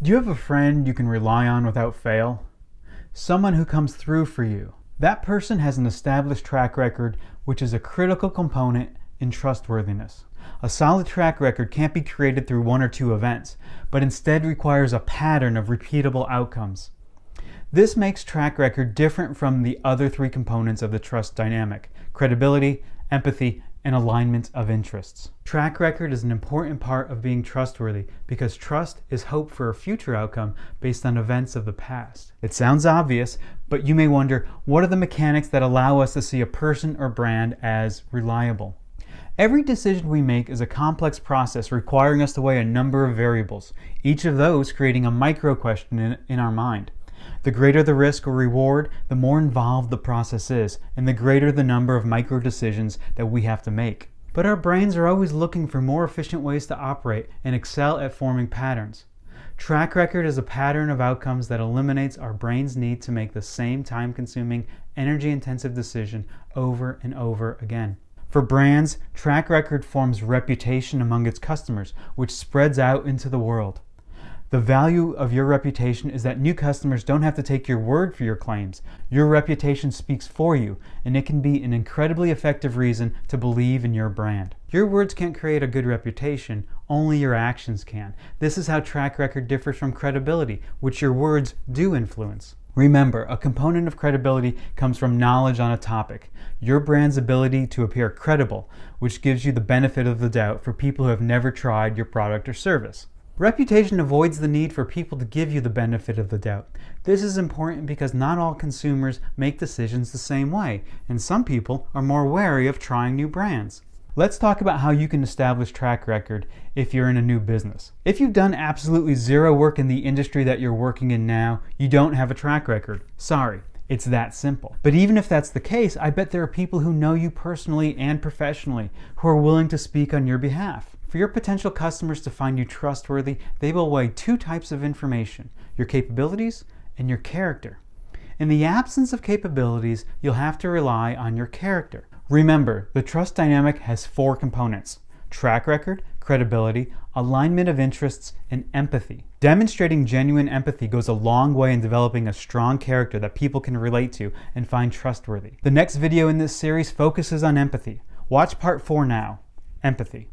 Do you have a friend you can rely on without fail? Someone who comes through for you. That person has an established track record, which is a critical component in trustworthiness. A solid track record can't be created through one or two events, but instead requires a pattern of repeatable outcomes. This makes track record different from the other three components of the trust dynamic: credibility, empathy, and alignment of interests. Track record is an important part of being trustworthy because trust is hope for a future outcome based on events of the past. It sounds obvious, but you may wonder, what are the mechanics that allow us to see a person or brand as reliable? Every decision we make is a complex process requiring us to weigh a number of variables, each of those creating a micro question in our mind. The greater the risk or reward, the more involved the process is, and the greater the number of micro decisions that we have to make. But our brains are always looking for more efficient ways to operate and excel at forming patterns. Track record is a pattern of outcomes that eliminates our brain's need to make the same time-consuming, energy-intensive decision over and over again. For brands, track record forms reputation among its customers, which spreads out into the world. The value of your reputation is that new customers don't have to take your word for your claims. Your reputation speaks for you, and it can be an incredibly effective reason to believe in your brand. Your words can't create a good reputation, only your actions can. This is how track record differs from credibility, which your words do influence. Remember, a component of credibility comes from knowledge on a topic. Your brand's ability to appear credible, which gives you the benefit of the doubt for people who have never tried your product or service. Reputation avoids the need for people to give you the benefit of the doubt. This is important because not all consumers make decisions the same way, and some people are more wary of trying new brands. Let's talk about how you can establish track record if you're in a new business. If you've done absolutely zero work in the industry that you're working in now, you don't have a track record. Sorry, it's that simple. But even if that's the case, I bet there are people who know you personally and professionally who are willing to speak on your behalf. For your potential customers to find you trustworthy, they will weigh two types of information: your capabilities and your character. In the absence of capabilities, you'll have to rely on your character. Remember, the trust dynamic has four components: track record, credibility, alignment of interests, and empathy. Demonstrating genuine empathy goes a long way in developing a strong character that people can relate to and find trustworthy. The next video in this series focuses on empathy. Watch part 4 now. Empathy.